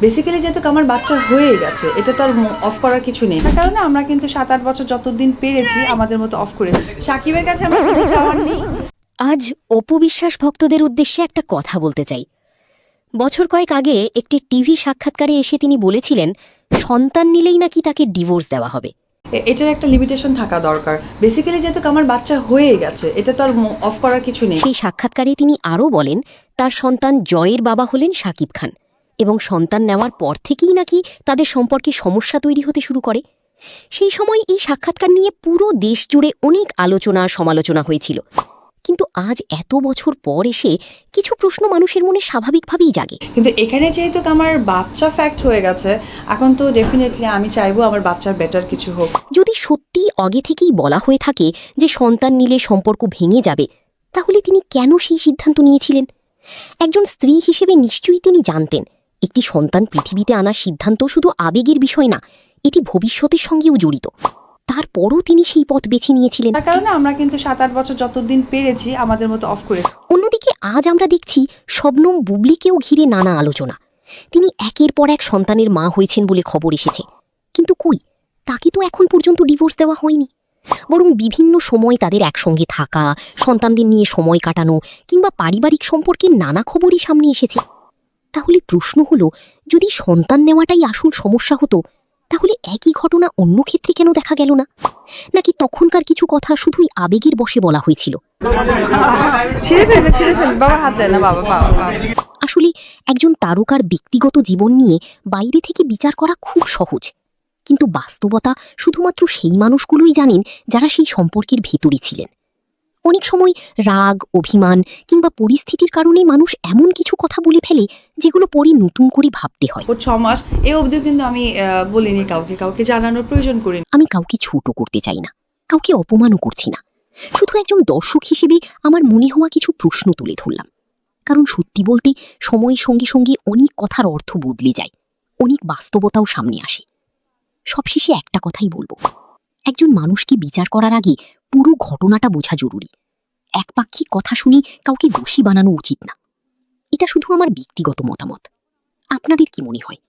Basically যেহেতু আমার বাচ্চা হয়ে গেছে, এটা তো আর অফ করার কিছু নেই। তার কারণে আমরা কিন্তু 7-8 বছর যতদিন পেরেছি আমাদের মতো অফ করে সাকিবের কাছে আমার কোনো চাওয়ার নেই। আজ অপু বিশ্বাস ভক্তদের উদ্দেশ্যে একটা কথা বলতে চাই। বছর কয়েক আগে একটি টিভি সাক্ষাৎকারে এসে তিনি বলেছিলেন সন্তান নিলেই নাকি তাকে ডিভোর্স দেওয়া হবে। এটার একটা লিমিটেশন থাকা দরকার। বেসিক্যালি যেহেতু আমার বাচ্চা হয়ে গেছে, এটা তো আর অফ করার কিছু নেই। সেই সাক্ষাৎকারে তিনি আরও বলেন তার সন্তান জয়ের বাবা হলেন শাকিব খান এবং সন্তান নেওয়ার পর থেকেই নাকি তাদের সম্পর্কে সমস্যা তৈরি হতে শুরু করে। সেই সময় এই সাক্ষাৎকার নিয়ে পুরো দেশ জুড়ে অনেক আলোচনা সমালোচনা হয়েছিল, কিন্তু আজ এত বছর পর এসে কিছু প্রশ্ন মানুষের মনে স্বাভাবিকভাবেই জাগে। কিন্তু এখানে যেহেতু আমার বাচ্চা ফ্যাক্ট হয়ে গেছে, এখন তো ডেফিনেটলি আমি চাইবো আমার বাচ্চার বেটার কিছু হোক। যদি সত্যি আগে থেকেই বলা হয়ে থাকে যে সন্তান নিলে সম্পর্ক ভেঙে যাবে, তাহলে তিনি কেন সেই সিদ্ধান্ত নিয়েছিলেন? একজন স্ত্রী হিসেবে নিশ্চয়ই তিনি জানতেন একটি সন্তান পৃথিবীতে আনার সিদ্ধান্ত শুধু আবেগের বিষয় না, এটি ভবিষ্যতের সঙ্গেও জড়িত। তারপরও তিনি সেই পথ বেছে নিয়েছিলেন। তার কারণে আমরা কিন্তু 7-8 বছর যতদিন পেরেছি আমাদের মতো অফ করে। অন্যদিকে আজ আমরা দেখছি শবনম বুবলিকেও ঘিরে নানা আলোচনা। তিনি একের পর এক সন্তানের মা হয়েছেন বলে খবর এসেছে, কিন্তু কই, তাকে তো এখন পর্যন্ত ডিভোর্স দেওয়া হয়নি। বরং বিভিন্ন সময় তাদের একসঙ্গে থাকা, সন্তানদের নিয়ে সময় কাটানো কিংবা পারিবারিক সম্পর্কের নানা খবরই সামনে এসেছে। তাহলে প্রশ্ন হলো, যদি সন্তান নেওয়াটাই আসল সমস্যা হতো, তাহলে একই ঘটনা অন্য ক্ষেত্রে কেন দেখা গেল না? নাকি তখনকার কিছু কথা শুধুই আবেগের বশে বলা হয়েছিল? বাবা হাত দেয় না, বাবা বাবা। আসলে একজন তারকার ব্যক্তিগত জীবন নিয়ে বাইরে থেকে বিচার করা খুব সহজ, কিন্তু বাস্তবতা শুধুমাত্র সেই মানুষগুলোই জানেন যারা সেই সম্পর্কের ভেতরই ছিলেন। অনেক সময় রাগ, অভিমান কিংবা পরিস্থিতির কারণে মানুষ এমন কিছু কথা বলে ফেলে যেগুলো পরে নতুন করে ভাবতে হয়। ওর 6 মাস এই অবধিও কিন্তু আমি বলিনি কাউকে জানানোর প্রয়োজন করিনি। আমি কাউকে ছোট করতে চাই না, কাউকে অপমানও করছি না, শুধু একজন দর্শক হিসেবে আমার মনে হওয়া কিছু প্রশ্ন তুলে ধরলাম। কারণ সত্যি বলতে সময়ের সঙ্গে সঙ্গে অনেক কথার অর্থ বদলে যায়, অনেক বাস্তবতাও সামনে আসে। সবশেষে একটা কথাই বলবো, একজন মানুষকে বিচার করার আগে পুরো ঘটনাটা বোঝা জরুরি। একপাক্ষিক কথা শুনে কাউকে দোষী বানানো উচিত না। এটা শুধু আমার ব্যক্তিগত মতামত। আপনাদের কি মনে হয়?